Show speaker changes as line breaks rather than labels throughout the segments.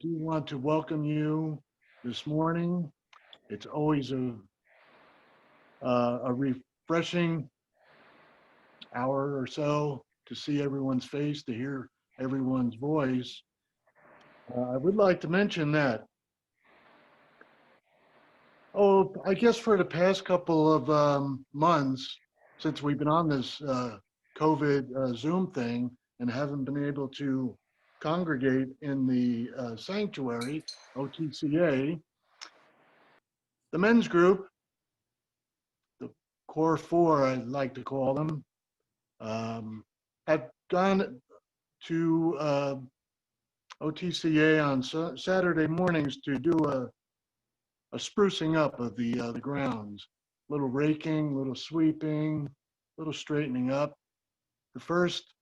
do want to welcome you this morning. It's always a refreshing hour or so to see everyone's face, to hear everyone's voice. I would like to mention that, I guess for the past couple of months, since we've been on this COVID Zoom thing and haven't been able to congregate in the sanctuary, OTCA, the men's group, the core four, I like to call them, had gone to OTCA on Saturday mornings to do a sprucing up of the grounds, little raking, little sweeping, little straightening up. The first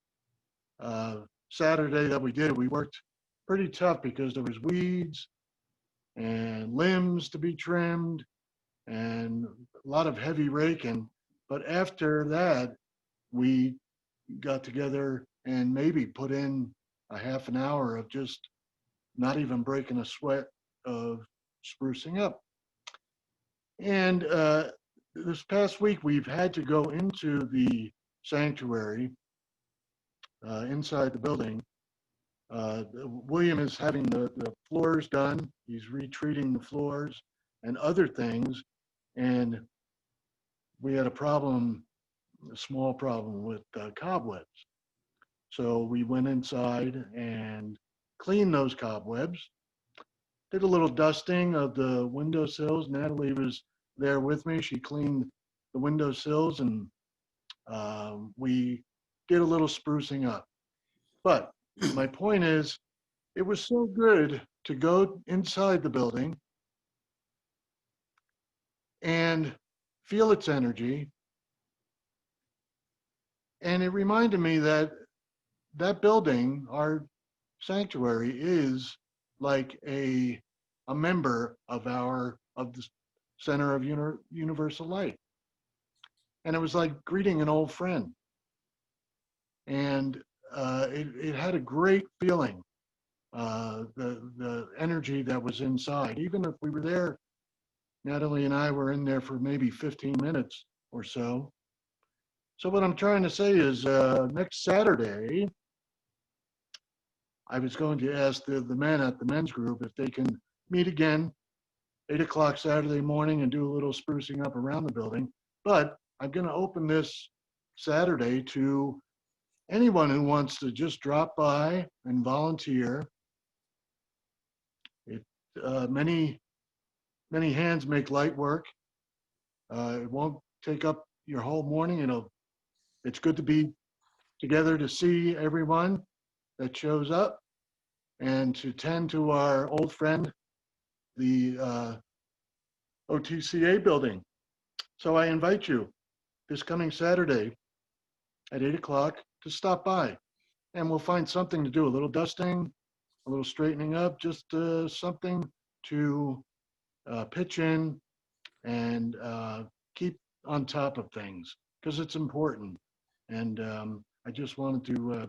Saturday that we did, we worked pretty tough because there was weeds and limbs to be trimmed and a lot of heavy raking. But after that, we got together and maybe put in a half an hour of just not even breaking a sweat of sprucing up. And this past week, we've had to go into the sanctuary inside the building. William is having the floors done. He's retreating the floors and other things. And we had a small problem with cobwebs. So we went inside and cleaned those cobwebs, did a little dusting of the windowsills. Natalie was there with me. She cleaned the windowsills and we did a little sprucing up. But my point is, it was so good to go inside the building and feel its energy. And it reminded me that that building, our sanctuary, is like a member of the Center of Universal Light. And it was like greeting an old friend. And it had a great feeling, the energy that was inside. Even if we were there, Natalie and I were in there for maybe 15 minutes or so. So what I'm trying to say is next Saturday, I was going to ask the men at the men's group if they can meet again, 8 o'clock Saturday morning, and do a little sprucing up around the building. But I'm going to open this Saturday to anyone who wants to just drop by and volunteer. Many hands make light work. It won't take up your whole morning. It's good to be together to see everyone that shows up and to tend to our old friend, the OTCA building. So I invite you this coming Saturday at 8 o'clock to stop by, and we'll find something to do, a little dusting, a little straightening up, just something to pitch in and keep on top of things, because it's important. And I just wanted to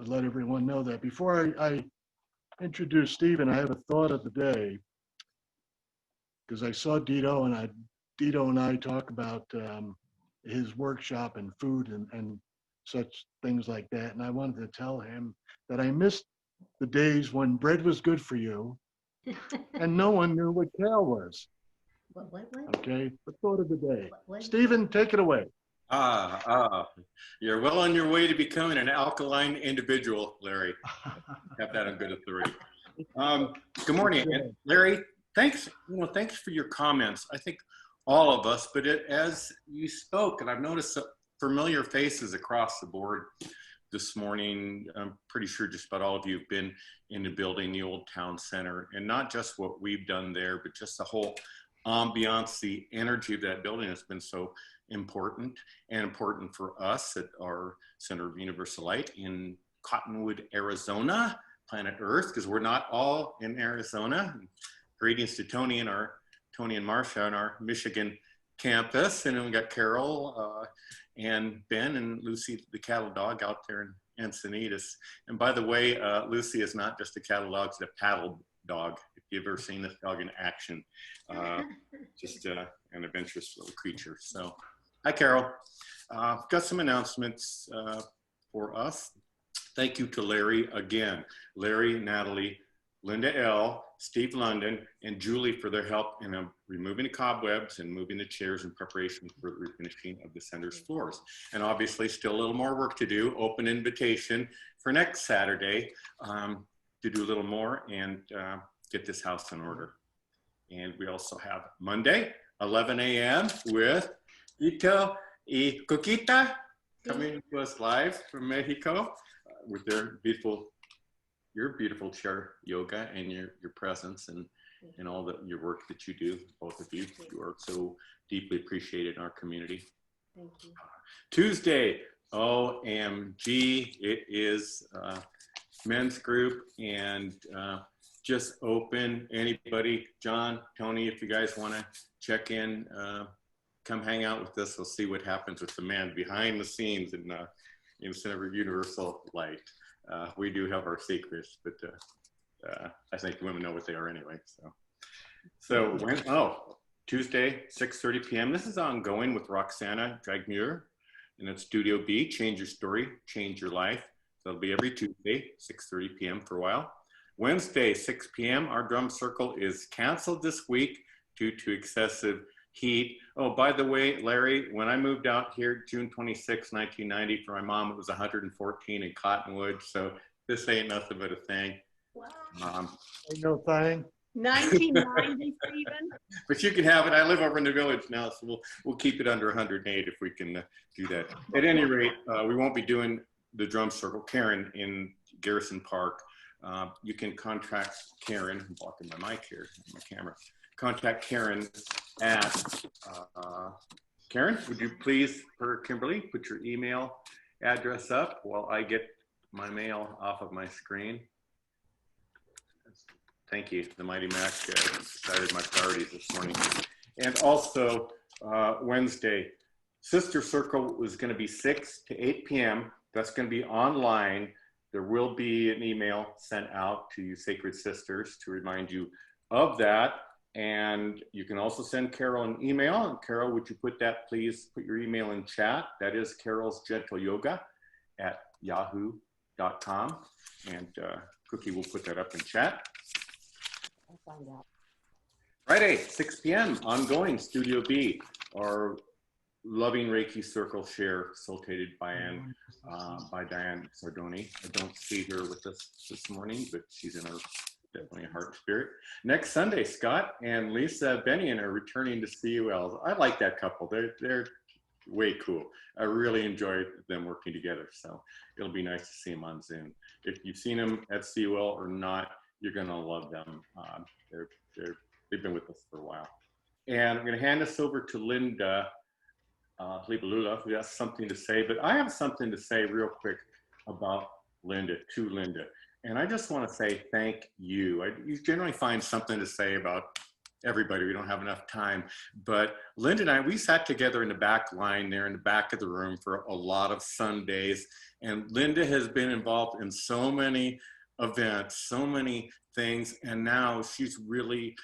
let everyone know that. Before I introduce Stephen, I have a thought of the day, because I saw Dito and I talk about his workshop and food and such things like that. And I wanted to tell him that I missed the days when bread was good for you and no one knew what kale was.
What?
Okay, the thought of the day. Stephen, take it away.
You're well on your way to becoming an alkaline individual, Larry. Have that on good authority. Good morning, and Larry. Thanks for your comments. I think all of us, but as you spoke, and I've noticed familiar faces across the board this morning. I'm pretty sure just about all of you have been in the building, the Old Town Center, and not just what we've done there, but just the whole ambiance, the energy of that building has been so important, and important for us at our Center of Universal Light in Cottonwood, Arizona, planet Earth, because we're not all in Arizona. Greetings to Tony and Marcia on our Michigan campus, and then we got Carol and Ben and Lucy, the cattle dog, out there Encinitas. And by the way, Lucy is not just a catalog, it's a paddle dog. If you've ever seen this dog in action, just an adventurous little creature. So, hi, Carol. Got some announcements for us. Thank you to Larry again. Larry, Natalie, Linda L., Steve London, and Julie for their help in removing the cobwebs and moving the chairs in preparation for the refinishing of the center's floors. And obviously still a little more work to do. Open invitation for next Saturday to do a little more and get this house in order. And we also have Monday, 11 a.m. with Ito y Coquita coming to us live from Mexico with their your beautiful chair yoga and your presence and all your work that you do, both of you. You are so deeply appreciated in our community.
Thank you.
Tuesday, OMG, it is men's group and just open. Anybody, John, Tony, if you guys want to check in, come hang out with us. We'll see what happens with the man behind the scenes in Center of Universal Light. We do have our secrets, but I think women know what they are anyway. Tuesday, 6:30 p.m. This is ongoing with Roxana Dragmuir, and it's Studio B, Change Your Story, Change Your Life. So it'll be every Tuesday, 6:30 p.m. for a while. Wednesday, 6 p.m. Our drum circle is canceled this week due to excessive heat. Oh, by the way, Larry, when I moved out here June 26, 1990 for my mom, it was 114 in Cottonwood. So this ain't nothing but a thing.
Wow.
Ain't no thing.
1990, Stephen.
But you can have it. I live over in the village now, so we'll keep it under 108 if we can do that. At any rate, we won't be doing the drum circle. Karen in Garrison Park. You can contact Karen. I'm blocking my mic here, my camera. Contact Karen at, Karen, would you please, for Kimberly, put your email address up while I get my mail off of my screen. Thank you. The Mighty Mac decided my priorities this morning. And also Wednesday, Sister Circle was going to be 6 to 8 p.m. That's going to be online. There will be an email sent out to you Sacred Sisters to remind you of that. And you can also send Carol an email. And Carol, would you put your email in chat? That is Carol's Gentle Yoga at yahoo.com. And Cookie will put that up in chat.
I'll find out.
Friday, 6 p.m., ongoing Studio B, our loving Reiki Circle share facilitated by Diane Sardoni. I don't see her with us this morning, but she's in our definitely a heart and spirit. Next Sunday, Scott and Lisa Bennion are returning to CUL. I like that couple. They're way cool. I really enjoyed them working together. So it'll be nice to see them on Zoom. If you've seen them at CUL or not, you're gonna love them. They've been with us for a while. And I'm gonna hand this over to Linda Libalula, who has something to say, but I have something to say real quick about Linda, to Linda. And I just want to say thank you. You generally find something to say about everybody. We don't have enough time. But Linda and I, we sat together in the back line there in the back of the room for a lot of Sundays. And Linda has been involved in so many events, so many things. And now she's really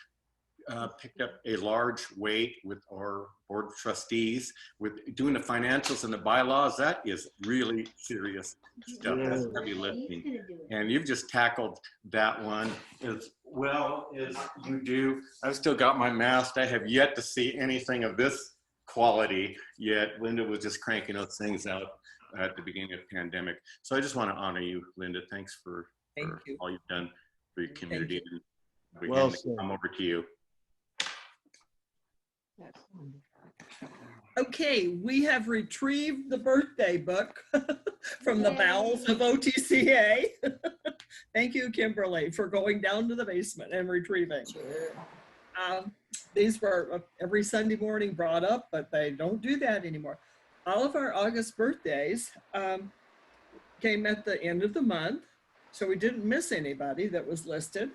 picked up a large weight with our board of trustees, with doing the financials and the bylaws. That is really serious stuff.
Yeah.
That's heavy lifting. And you've just tackled that one as well as you do. I've still got my mask. I have yet to see anything of this quality yet. Linda was just cranking those things out at the beginning of the pandemic. So I just want to honor you, Linda. Thanks for all you've done for your community. And
Well
again,
said.
I'm over to you.
Okay, we have retrieved the birthday book from the bowels of OTCA. Thank you, Kimberly, for going down to the basement and retrieving. These were every Sunday morning brought up, but they don't do that anymore. All of our August birthdays came at the end of the month, so we didn't miss anybody that was listed.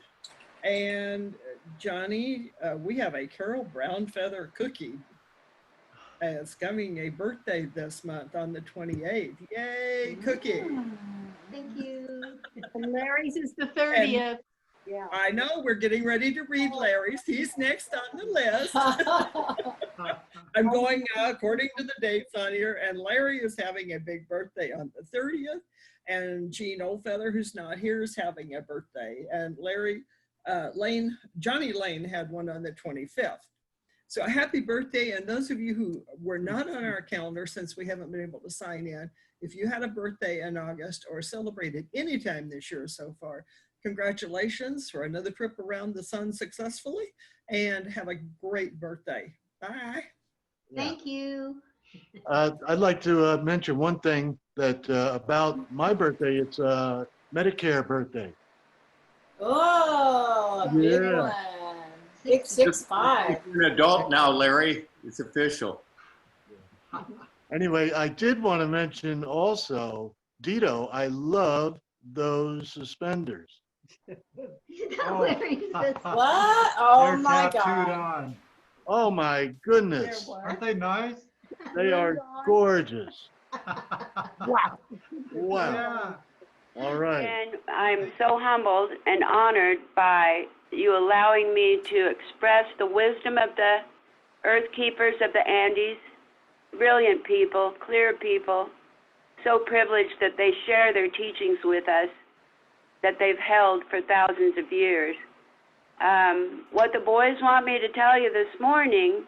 And Johnny, we have a Carol Brown Feather cookie. It's coming a birthday this month on the 28th. Yay, cookie.
Thank you.
And Larry's is the 30th.
Yeah.
I know, we're getting ready to read Larry's. He's next on the list. I'm going according to the dates on here, and Larry is having a big birthday on the 30th, and Jean Oldfeather, who's not here, is having a birthday, and Johnny Lane had one on the 25th. So happy birthday, and those of you who were not on our calendar since we haven't been able to sign in, if you had a birthday in August or celebrated any time this year so far, congratulations for another trip around the sun successfully, and have a great birthday. Bye.
Thank you.
I'd like to mention one thing that about my birthday. It's Medicare birthday.
Oh, a big
Yeah.
one. 665.
You're an adult now, Larry. It's official.
Anyway, I did want to mention also, Dito, I love those suspenders.
Larry says,
What? Oh
They're
my
tattooed
God.
on.
Oh my goodness,
Aren't they nice?
they are gorgeous.
Wow.
Wow.
Yeah.
All right.
And I'm so humbled and honored by you allowing me to express the wisdom of the Earth Keepers of the Andes. Brilliant people, clear people, so privileged that they share their teachings with us that they've held for thousands of years. What the boys want me to tell you this morning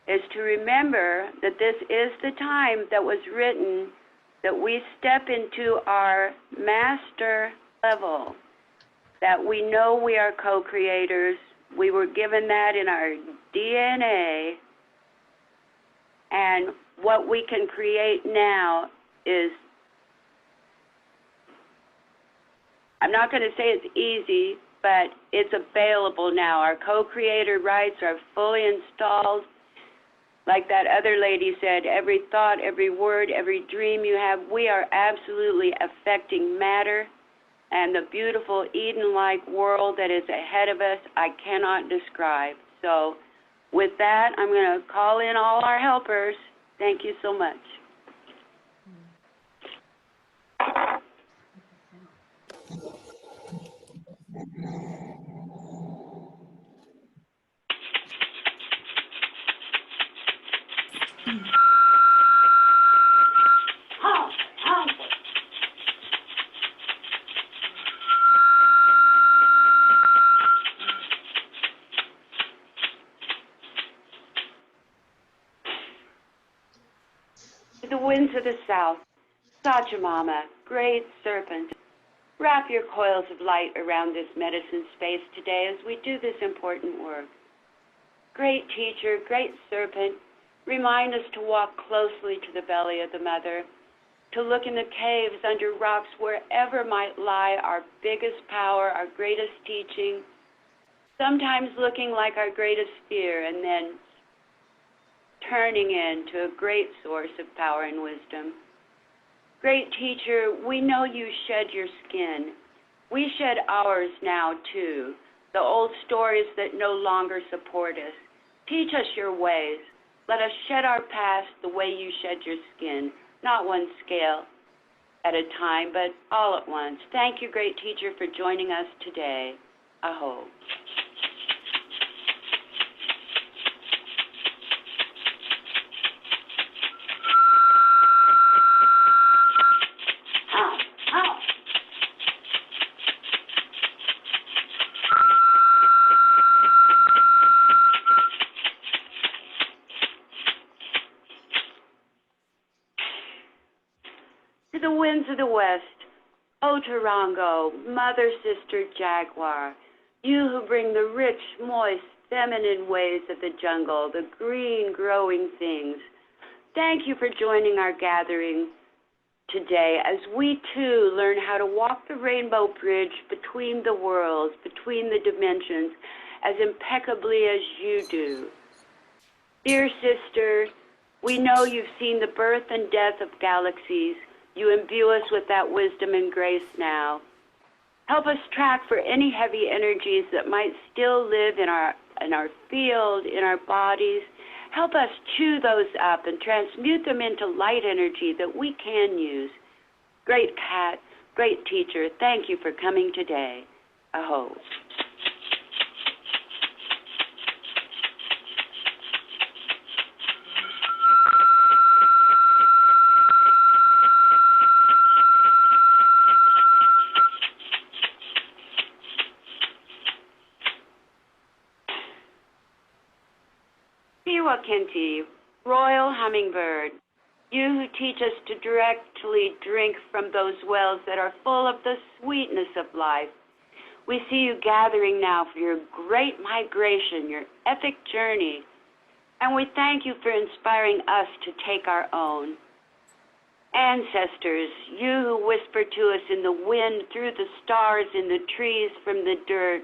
is to remember that this is the time that was written that we step into our master level, that we know we are co-creators. We were given that in our DNA. And what we can create now is, I'm not going to say it's easy, but it's available now. Our co-creator rights are fully installed. Like that other lady said, every thought, every word, every dream you have, we are absolutely affecting matter. And the beautiful Eden-like world that is ahead of us, I cannot describe. So with that, I'm going to call in all our helpers. Thank you so much. The winds of the south, Sachamama, great serpent, wrap your coils of light around this medicine space today as we do this important work. Great teacher, great serpent, remind us to walk closely to the belly of the mother, to look in the caves, under rocks, wherever might lie our biggest power, our greatest teaching, sometimes looking like our greatest fear, and then turning into a great source of power and wisdom. Great teacher, we know you shed your skin. We shed ours now too, the old stories that no longer support us. Teach us your ways. Let us shed our past the way you shed your skin, not one scale at a time, but all at once. Thank you, great teacher, for joining us today. Aho. To the winds of the west, O Tarango, mother, sister, jaguar, you who bring the rich, moist, feminine ways of the jungle, the green, growing things, thank you for joining our gathering today as we too learn how to walk the rainbow bridge between the worlds, between the dimensions, as impeccably as you do. Dear sister, we know you've seen the birth and death of galaxies. You imbue us with that wisdom and grace now. Help us track for any heavy energies that might still live in our field, in our bodies. Help us chew those up and transmute them into light energy that we can use. Great cat, Great teacher, thank you for coming today. Aho. Piwakinti, royal hummingbird, you who teach us to directly drink from those wells that are full of the sweetness of life. We see you gathering now for your great migration, your epic journey, and we thank you for inspiring us to take our own. Ancestors, you who whisper to us in the wind, through the stars, in the trees, from the dirt,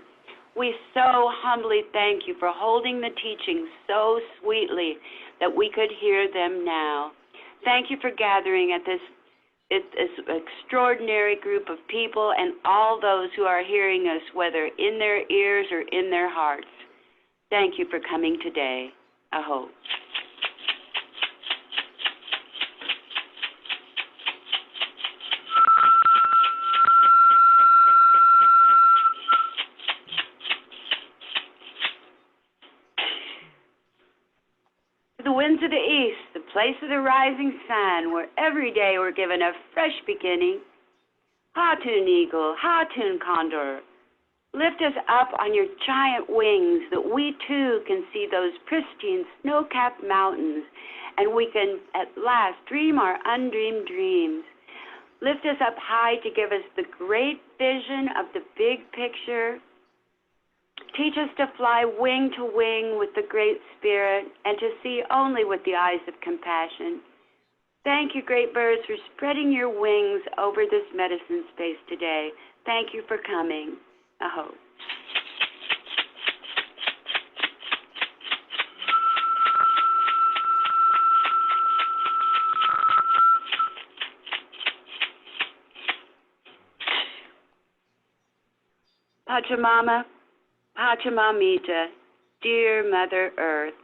we so humbly thank you for holding the teachings so sweetly that we could hear them now. Thank you for gathering at this extraordinary group of people and all those who are hearing us, whether in their ears or in their hearts. Thank you for coming today. Aho. The winds of the east, the place of the rising sun, where every day we're given a fresh beginning. Hatun eagle, Hatun condor, lift us up on your giant wings that we too can see those pristine snow-capped mountains and we can at last dream our undreamed dreams. Lift us up high to give us the great vision of the big picture. Teach us to fly wing to wing with the Great Spirit and to see only with the eyes of compassion. Thank you, great birds, for spreading your wings over this medicine space today. Thank you for coming. Aho. Pachamama, Pachamamita, dear Mother Earth,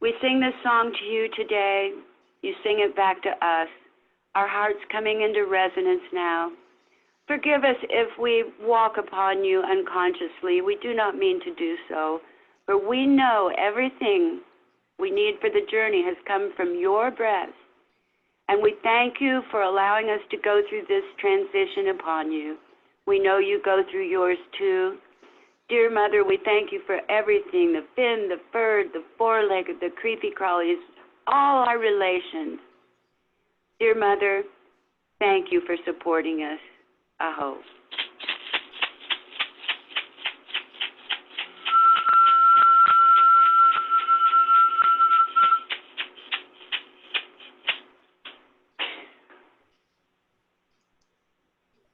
we sing this song to you today. You sing it back to us. Our hearts coming into resonance now. Forgive us if we walk upon you unconsciously. We do not mean to do so, for we know everything we need for the journey has come from your breath. And we thank you for allowing us to go through this transition upon you. We know you go through yours too. Dear Mother, we thank you for everything, the fin, the bird, the four-legged, the creepy crawlies, all our relations. Dear Mother, thank you for supporting us. Aho.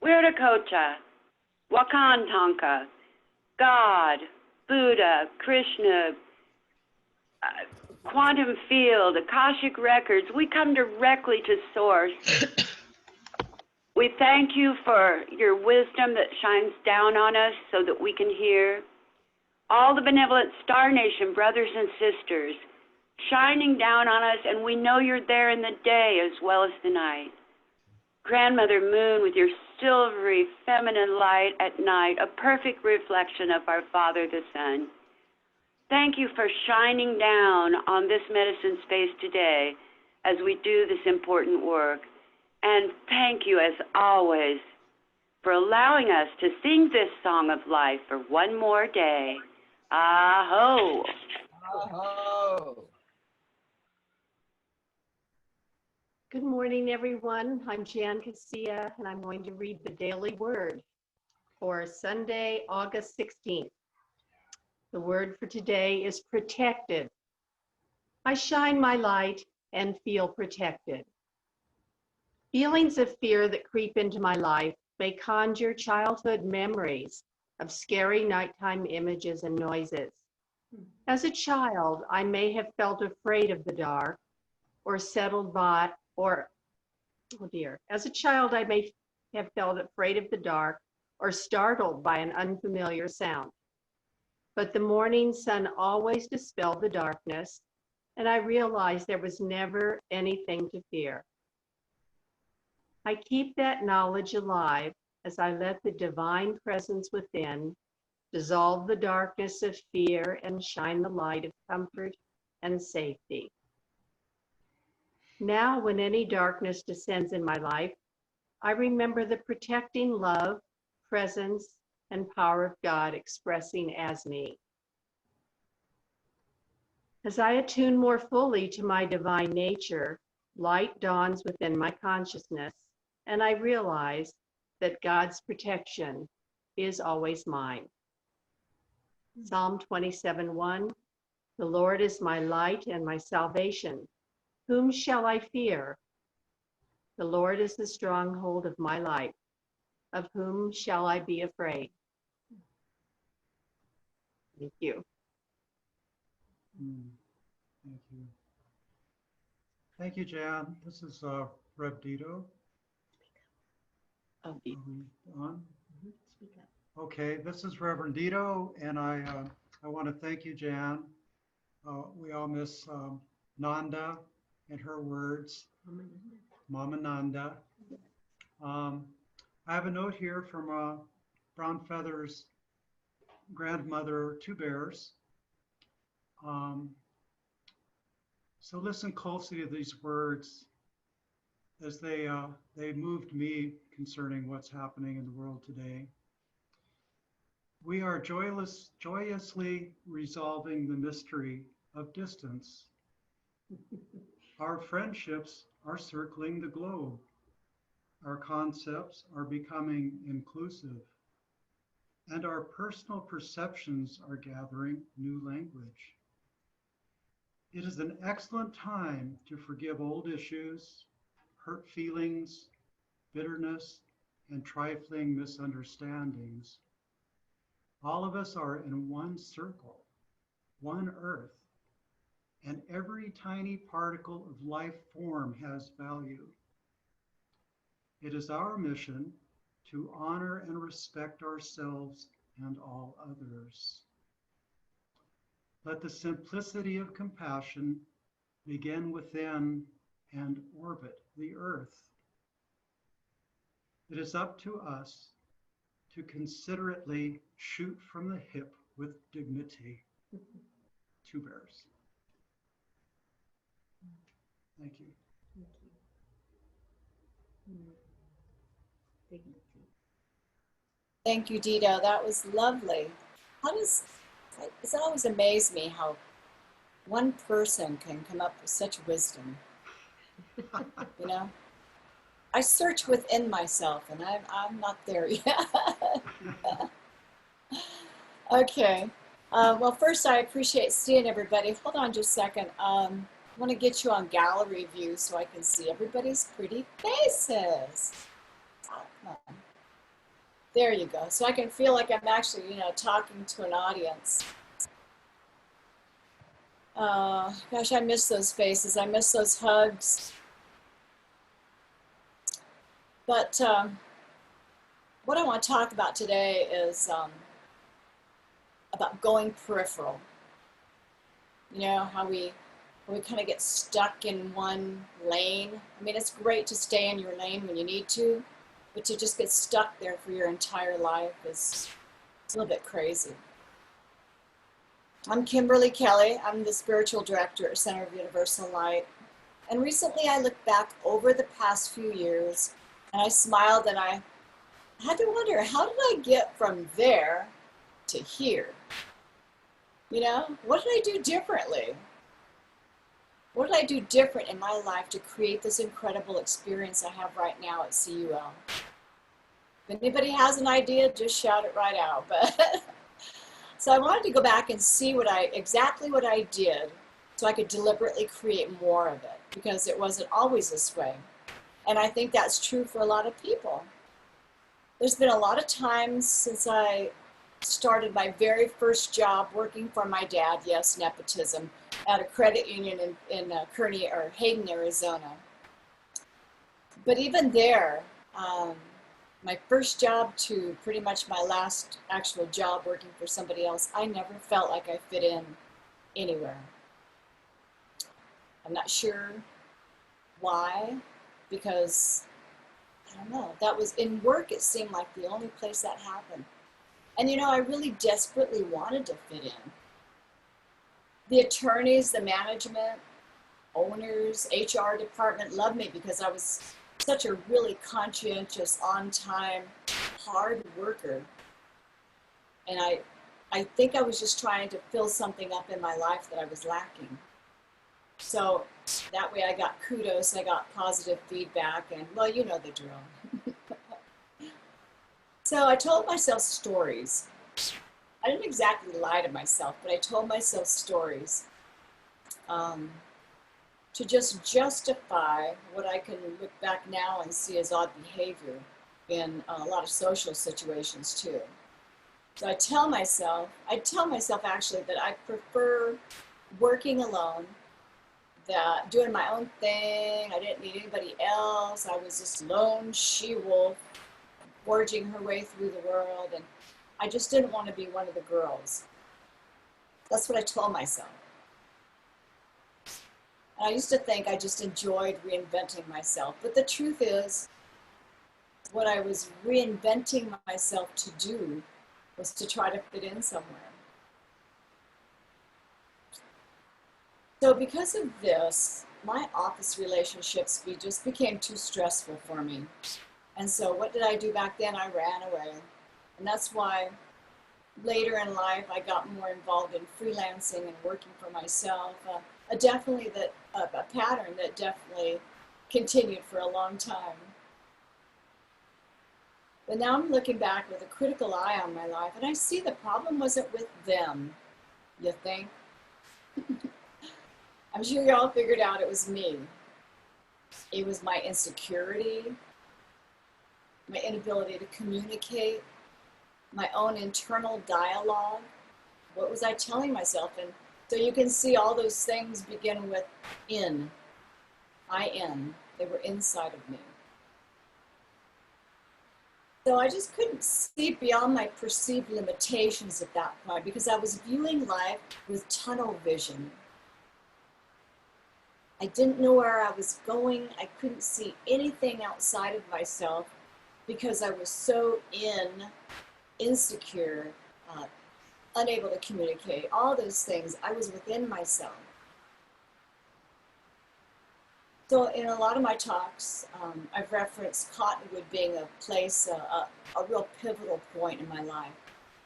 Wirtakocha, Wakantanka, God, Buddha, Krishna, quantum field, Akashic records, we come directly to source. We thank you for your wisdom that shines down on us so that we can hear. All the benevolent Star Nation brothers and sisters shining down on us, and we know you're there in the day as well as the night. Grandmother Moon with your silvery feminine light at night, a perfect reflection of our Father the Sun. Thank you for shining down on this medicine space today as we do this important work. And thank you, as always, for allowing us to sing this song of life for one more day. Aho!
Oh.
Good morning, everyone. I'm Jan Casilla, and I'm going to read the Daily Word for Sunday, August 16th. The word for today is protected. I shine my light and feel protected. Feelings of fear that creep into my life may conjure childhood memories of scary nighttime images and noises. As a child, I may have felt afraid of the dark or settled by, as a child, I may have felt afraid of the dark or startled by an unfamiliar sound. But the morning sun always dispelled the darkness, and I realized there was never anything to fear. I keep that knowledge alive as I let the divine presence within dissolve the darkness of fear and shine the light of comfort and safety. Now, when any darkness descends in my life, I remember the protecting love, presence, and power of God expressing as me. As I attune more fully to my divine nature, light dawns within my consciousness, and I realize that God's protection is always mine. Psalm 27:1, the Lord is my light and my salvation. Whom shall I fear? The Lord is the stronghold of my life. Of whom shall I be afraid? Thank you.
Thank you. Thank you, Jan. This is Rev Dito.
Oh,
Are we on?
Speak up.
Okay, this is Reverend Dito, and I want to thank you, Jan. We all miss Nanda and her words, Mama Nanda. I have a note here from Brown Feather's grandmother, Two Bears. So listen closely to these words as they moved me concerning what's happening in the world today. We are joyously resolving the mystery of distance. Our friendships are circling the globe. Our concepts are becoming inclusive. And our personal perceptions are gathering new language. It is an excellent time to forgive old issues, hurt feelings, bitterness, and trifling misunderstandings. All of us are in one circle, one earth, and every tiny particle of life form has value. It is our mission to honor and respect ourselves and all others. Let the simplicity of compassion begin within and orbit the earth. It is up to us to considerately shoot from the hip with dignity. Two Bears. Thank you.
Thank you, Dito. That was lovely. It's always amazed me how one person can come up with such wisdom. You know, I search within myself, and I'm not there yet. Okay. Well, first, I appreciate seeing everybody. Hold on just a second. I want to get you on gallery view so I can see everybody's pretty faces. Oh, come on. There you go. So I can feel like I'm actually, talking to an audience. Gosh, I miss those faces. I miss those hugs. But what I want to talk about today is about going peripheral. You know, how we kind of get stuck in one lane. I mean, it's great to stay in your lane when you need to, but to just get stuck there for your entire life is a little bit crazy. I'm Kimberly Kelley. I'm the spiritual director at Center of Universal Light. And recently I looked back over the past few years and I smiled and I had to wonder, how did I get from there to here? You know, what did I do differently? What did I do different in my life to create this incredible experience I have right now at CUL? If anybody has an idea, just shout it right out. But so I wanted to go back and see exactly what I did so I could deliberately create more of it, because it wasn't always this way. And I think that's true for a lot of people. There's been a lot of times since I started my very first job working for my dad, yes, nepotism, at a credit union in Kearney or Hayden, Arizona. But even there, my first job to pretty much my last actual job working for somebody else, I never felt like I fit in anywhere. I'm not sure why, because I don't know, that was in work, it seemed like the only place that happened. And you know, I really desperately wanted to fit in. The attorneys, the management, owners, HR department loved me because I was such a really conscientious, on time, hard worker. And I think I was just trying to fill something up in my life that I was lacking. So that way I got kudos, I got positive feedback, and well, you know the drill. So I told myself stories. I didn't exactly lie to myself, but I told myself stories to just justify what I can look back now and see as odd behavior in a lot of social situations too. So I tell myself actually that I prefer working alone, that doing my own thing, I didn't need anybody else. I was this lone she-wolf forging her way through the world, and I just didn't want to be one of the girls. That's what I told myself. And I used to think I just enjoyed reinventing myself, but the truth is, what I was reinventing myself to do was to try to fit in somewhere. So because of this, my office relationships just became too stressful for me. And so what did I do back then? I ran away. And that's why later in life, I got more involved in freelancing and working for myself. A pattern that definitely continued for a long time. But now I'm looking back with a critical eye on my life, and I see the problem wasn't with them, you think? I'm sure y'all figured out it was me. It was my insecurity, my inability to communicate, my own internal dialogue. What was I telling myself? And so you can see all those things begin with in, I-N. They were inside of me. So I just couldn't see beyond my perceived limitations at that point because I was viewing life with tunnel vision. I didn't know where I was going. I couldn't see anything outside of myself because I was so insecure, unable to communicate, all those things. I was within myself. So in a lot of my talks, I've referenced Cottonwood being a place, a real pivotal point in my life.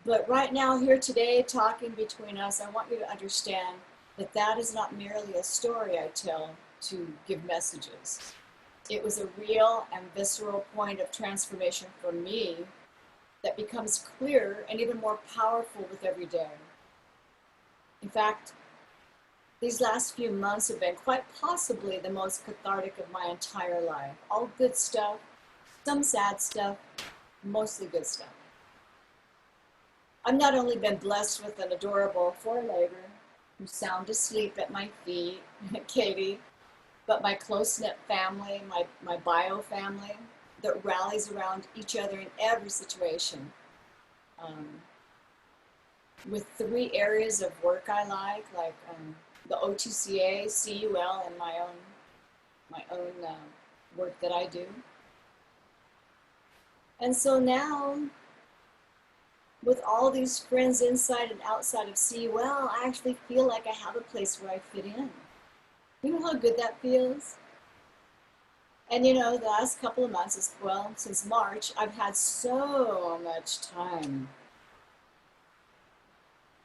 But right now, here today, talking between us, I want you to understand that that is not merely a story I tell to give messages. It was a real and visceral point of transformation for me that becomes clearer and even more powerful with every day. In fact, these last few months have been quite possibly the most cathartic of my entire life. All good stuff, some sad stuff, mostly good stuff. I've not only been blessed with an adorable four-legger who's sound asleep at my feet, Katie, but my close-knit family, my bio family that rallies around each other in every situation. With 3 areas of work I like the OTCA, CUL, and my own work that I do. And so now, with all these friends inside and outside of CUL, I actually feel like I have a place where I fit in. You know how good that feels? And you know, the last couple of months, since March, I've had so much time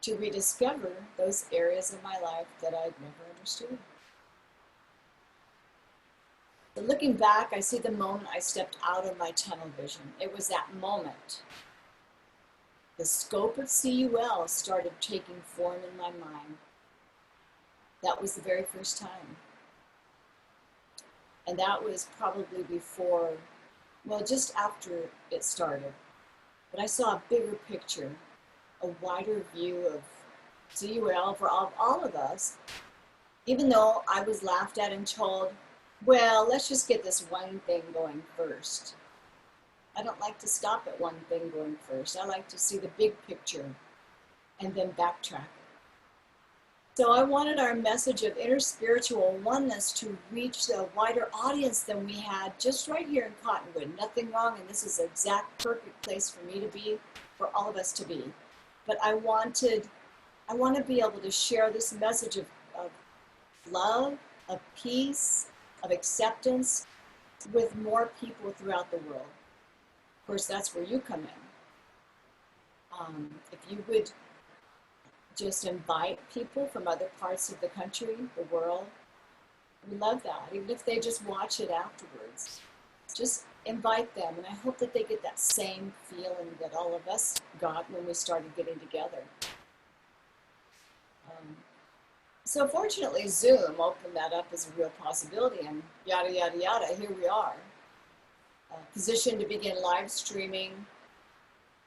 to rediscover those areas of my life that I'd never understood. But looking back, I see the moment I stepped out of my tunnel vision. It was that moment. The scope of CUL started taking form in my mind. That was the very first time. And that was probably before, well, just after it started. But I saw a bigger picture, a wider view of CUL for all of us, even though I was laughed at and told, well, let's just get this one thing going first. I don't like to stop at one thing going first. I like to see the big picture and then backtrack. So I wanted our message of interspiritual oneness to reach a wider audience than we had just right here in Cottonwood. Nothing wrong, and this is the exact perfect place for me to be, for all of us to be. But I want to be able to share this message of love, of peace, of acceptance with more people throughout the world. Of course, that's where you come in. If you would just invite people from other parts of the country, the world, we love that. Even if they just watch it afterwards, just invite them. And I hope that they get that same feeling that all of us got when we started getting together. So fortunately, Zoom opened that up as a real possibility, and yada, yada, yada, here we are, positioned to begin live streaming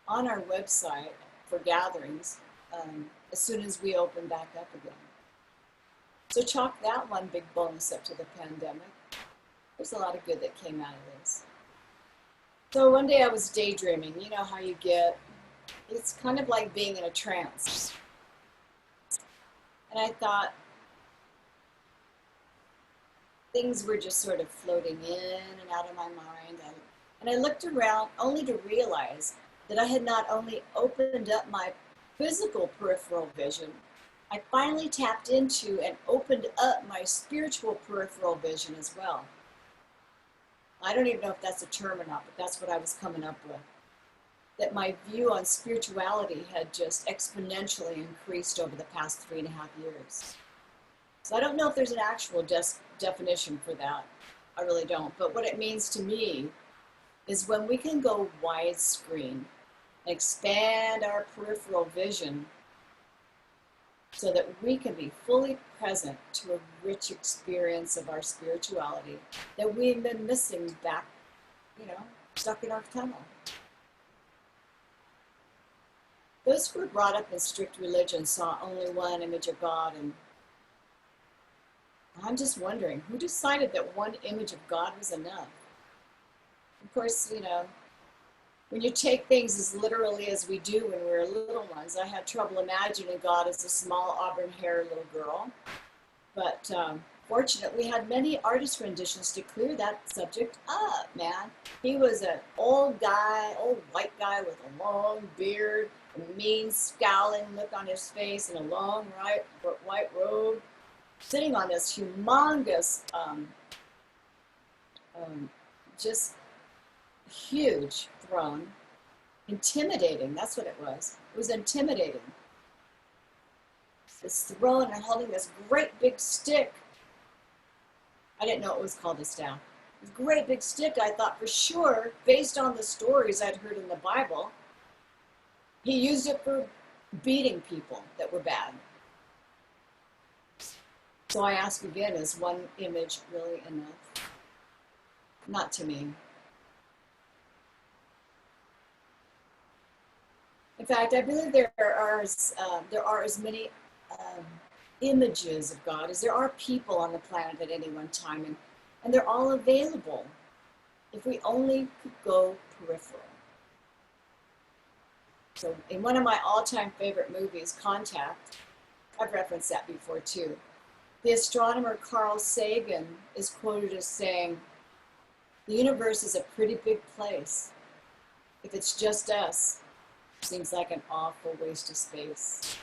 on our website for gatherings as soon as we open back up again. So chalk that one big bonus up to the pandemic. There's a lot of good that came out of this. So one day I was daydreaming. You know how you get, it's kind of like being in a trance. And I thought things were just sort of floating in and out of my mind. And I looked around only to realize that I had not only opened up my physical peripheral vision, I finally tapped into and opened up my spiritual peripheral vision as well. I don't even know if that's a term or not, but that's what I was coming up with. That my view on spirituality had just exponentially increased over the past 3.5 years. So I don't know if there's an actual definition for that. I really don't. But what it means to me is when we can go widescreen and expand our peripheral vision so that we can be fully present to a rich experience of our spirituality that we've been missing back, stuck in our tunnel. Those who were brought up in strict religion saw only one image of God, and I'm just wondering, who decided that one image of God was enough? Of course, when you take things as literally as we do when we were little ones, I had trouble imagining God as a small auburn-haired little girl. But fortunately, we had many artist renditions to clear that subject up, man. He was an old white guy with a long beard, a mean, scowling look on his face, and a long white robe, sitting on this humongous, just huge throne. Intimidating, that's what it was. It was intimidating. This throne and holding this great big stick. I didn't know it was called a staff. This great big stick, I thought for sure, based on the stories I'd heard in the Bible, he used it for beating people that were bad. So I ask again, is one image really enough? Not to me. In fact, I believe there are as many images of God as there are people on the planet at any one time, and they're all available if we only could go peripheral. So in one of my all-time favorite movies, Contact, I've referenced that before too, the astronomer Carl Sagan is quoted as saying, "The universe is a pretty big place. If it's just us, it seems like an awful waste of space."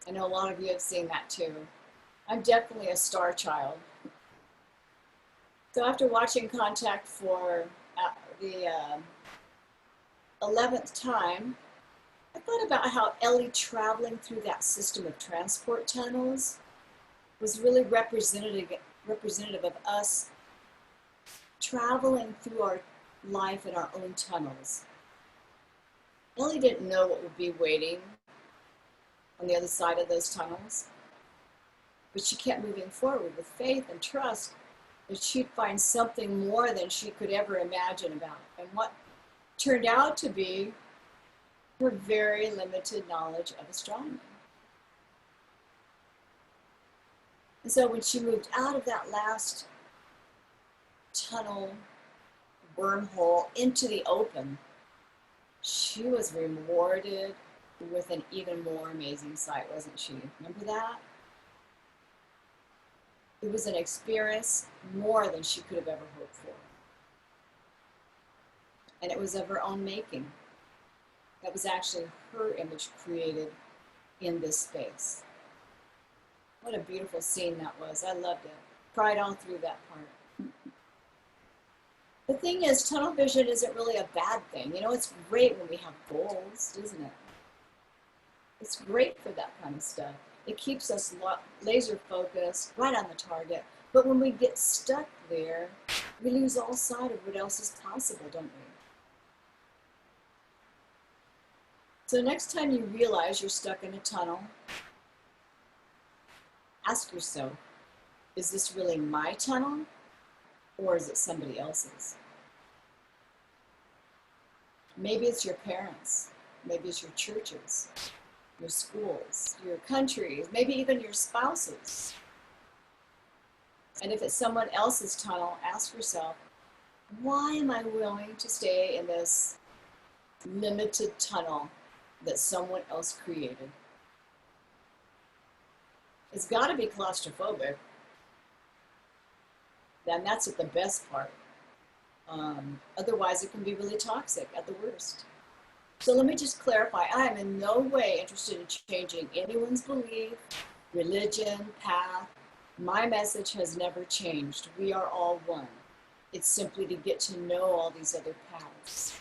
I know a lot of you have seen that too. I'm definitely a star child. So after watching Contact for the 11th time, I thought about how Ellie traveling through that system of transport tunnels was really representative of us traveling through our life in our own tunnels. Ellie didn't know what would be waiting on the other side of those tunnels, but she kept moving forward with faith and trust that she'd find something more than she could ever imagine about, and what turned out to be her very limited knowledge of astronomy. And so when she moved out of that last tunnel, wormhole, into the open, she was rewarded with an even more amazing sight, wasn't she? Remember that? It was an experience more than she could have ever hoped for. And it was of her own making. That was actually her image created in this space. What a beautiful scene that was. I loved it. Cried all through that part. The thing is, tunnel vision isn't really a bad thing. You know, it's great when we have goals, isn't it? It's great for that kind of stuff. It keeps us laser focused, right on the target. But when we get stuck there, we lose all sight of what else is possible, don't we? So next time you realize you're stuck in a tunnel, ask yourself, is this really my tunnel or is it somebody else's? Maybe it's your parents, maybe it's your churches, your schools, your countries, maybe even your spouses. And if it's someone else's tunnel, ask yourself, why am I willing to stay in this limited tunnel that someone else created? It's got to be claustrophobic. And that's at the best part. Otherwise, it can be really toxic at the worst. So let me just clarify. I am in no way interested in changing anyone's belief, religion, path. My message has never changed. We are all one. It's simply to get to know all these other paths.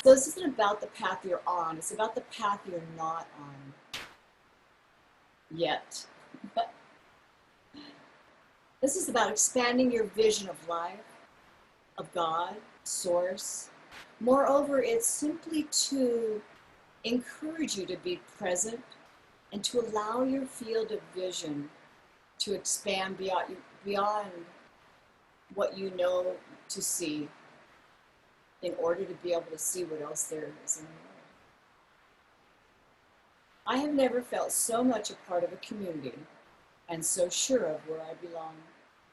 So this isn't about the path you're on. It's about the path you're not on yet. This is about expanding your vision of life, of God, Source. Moreover, it's simply to encourage you to be present and to allow your field of vision to expand beyond what you know to see in order to be able to see what else there is in the world. I have never felt so much a part of a community and so sure of where I belong.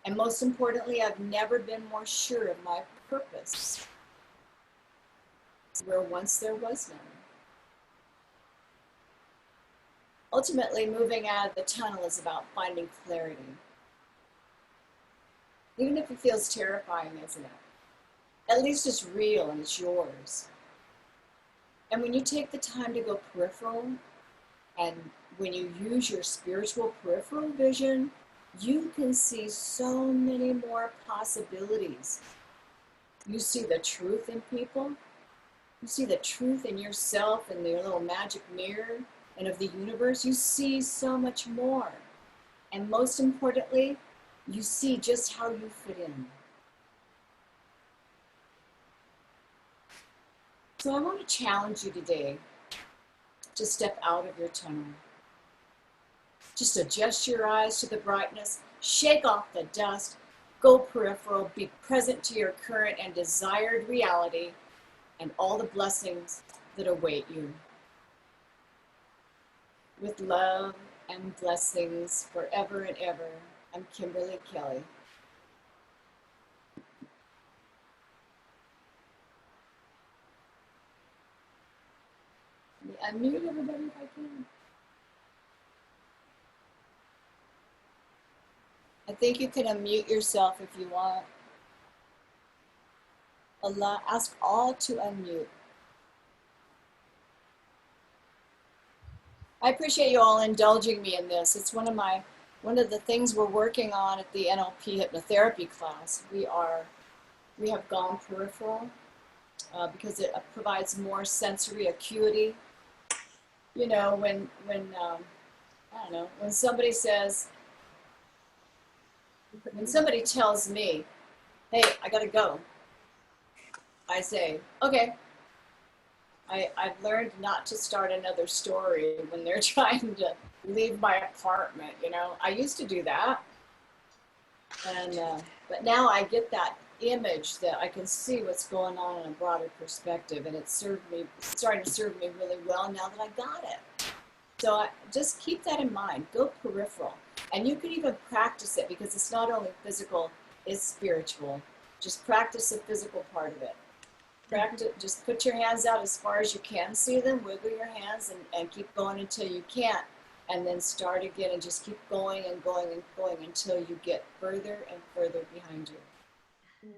And most importantly, I've never been more sure of my purpose, where once there was none. Ultimately, moving out of the tunnel is about finding clarity. Even if it feels terrifying, isn't it? At least it's real and it's yours. And when you take the time to go peripheral, and when you use your spiritual peripheral vision, you can see so many more possibilities. You see the truth in people. You see the truth in yourself and your little magic mirror and of the universe. You see so much more. And most importantly, you see just how you fit in. So I want to challenge you today to step out of your tunnel. Just adjust your eyes to the brightness, shake off the dust, go peripheral, be present to your current and desired reality and all the blessings that await you. With love and blessings forever and ever, I'm Kimberly Kelley. Unmute everybody if I can. I think you can unmute yourself if you want. Ask all to unmute. I appreciate you all indulging me in this. It's one of the things we're working on at the NLP hypnotherapy class. We have gone peripheral because it provides more sensory acuity. You know, when I don't know, when somebody tells me, hey, I gotta go, I say, okay. I've learned not to start another story when they're trying to leave my apartment, you know. I used to do that. And but now I get that image that I can see what's going on in a broader perspective, and it's starting to serve me really well now that I got it. So just keep that in mind. Go peripheral. And you can even practice it because it's not only physical, it's spiritual. Just practice the physical part of it. Practice, just put your hands out as far as you can see them, wiggle your hands and keep going until you can't. And then start again and just keep going and going and going until you get further and further behind you.